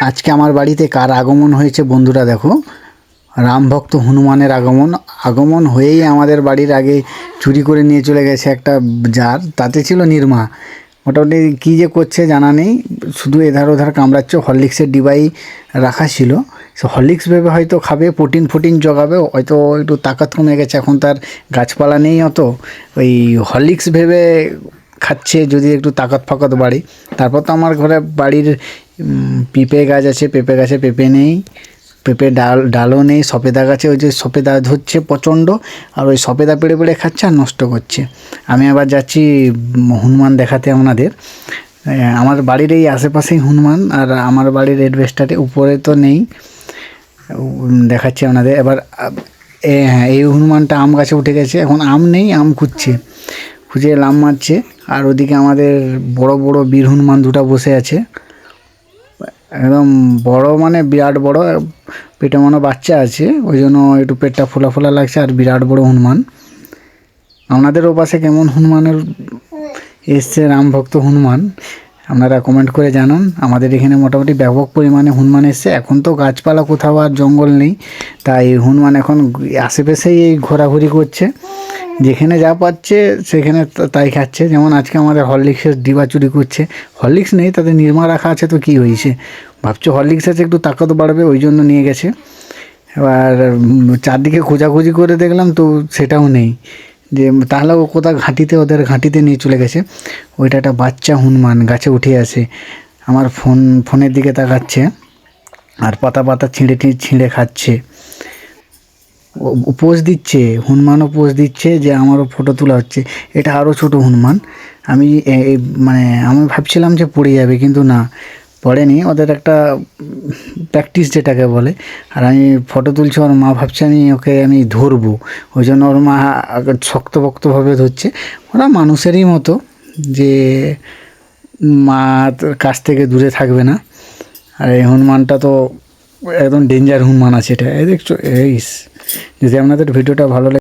আজকে আমার বাড়িতে কার আগমন হয়েছে বন্ধুরা দেখো, রামভক্ত হনুমানের আগমন। আগমন হয়েই আমাদের বাড়ির আগে চুরি করে নিয়ে চলে গেছে একটা জার, তাতে ছিল নির্মা। মোটামুটি কী যে করছে জানা নেই, শুধু এধার ওধার কামড়াচ্ছে। হরলিক্সের ডিবাই রাখা ছিল, সে হরলিক্স ভেবে হয়তো খাবে, প্রোটিন ফোটিন জোগাবে, হয়তো একটু তাকাত কমে গেছে, এখন তার গাছপালা নেই অত, ওই হরলিক্স ভেবে খাচ্ছে যদি একটু তাকাত ফাকাত বাড়ে। তারপর তো আমার ঘরে বাড়ির পেঁপে গাছ আছে, পেঁপে গাছে পেঁপে নেই, পেঁপে ডালও নেই। সপেদা গাছে ওই যে সপেদা ধরছে প্রচণ্ড, আর ওই সপেদা পেড়ে পেড়ে খাচ্ছে আর নষ্ট করছে। আমি আবার যাচ্ছি হনুমান দেখাতে আপনাদের। আমার বাড়ির এই আশেপাশেই হনুমান, আর আমার বাড়ির এডভেস্টারে উপরে তো নেই, দেখাচ্ছি আপনাদের। এবার হ্যাঁ, এই হনুমানটা আম গাছে উঠে গেছে, এখন আম নেই, আম খুঁজে লাম মারছে। আর ওদিকে আমাদের বড় বড় বীর হনুমান দুটো বসে আছে, একদম বড় মানে বিরাট বড়, পেটে মনে বাচ্চা আছে, ওই জন্য একটু পেটটা ফোলা ফোলা লাগছে। আর বিরাট বড় হনুমান। আপনাদের ওপাশে কেমন হনুমানের এসছে, রামভক্ত হনুমান, আপনারা কমেন্ট করে জানান। আমাদের এখানে মোটামুটি ব্যাপক পরিমাণে হনুমান এসছে। এখন তো গাছপালা কোথাও আর জঙ্গল নেই, তাই হনুমান এখন আশেপাশেই এই ঘোরাঘুরি করছে, যেখানে যা পাচ্ছে সেখানে তাই খাচ্ছে। যেমন আজকে আমাদের হরলিক্সের ডিবা চুরি করছে। হরলিক্স নেই, তাদের নির্মা রাখা আছে, তো কী হয়েছে, ভাবছো হরলিক্স আছে একটু তাকত বাড়বে, ওই জন্য নিয়ে গেছে। এবার চারদিকে খোঁজাখুঁজি করে দেখলাম তো সেটাও নেই, যে তাহলে ও কোথাও ওদের ঘাঁটিতে নিয়ে চলে গেছে। ওইটা একটা বাচ্চা হনুমান গাছে উঠে আসে, আমার ফোনের দিকে তাকাচ্ছে, আর পাতা পাতা ছিঁড়ে খাচ্ছে। পোজ দিচ্ছে, হনুমানও পোজ দিচ্ছে যে আমারও ফটো তোলা হচ্ছে। এটা আরও ছোট হনুমান। আমি আমি ভাবছিলাম যে পড়ে যাবে, কিন্তু না, পড়েনি। ওদের একটা প্র্যাকটিস যেটাকে বলে। আর আমি ফটো তুলছি, ওর মা ভাবছে ওকে আমি ধরবো, ওই জন্য ওর মা শক্তপোক্তভাবে ধরছে। ওরা মানুষেরই মতো, যে মা কাছ থেকে দূরে থাকবে না। আর এই হনুমানটা তো একদম ডেঞ্জার হনুমান আছে, এটা এই দেখছো। যদি আপনাদের ভিডিওটা ভালো লাগে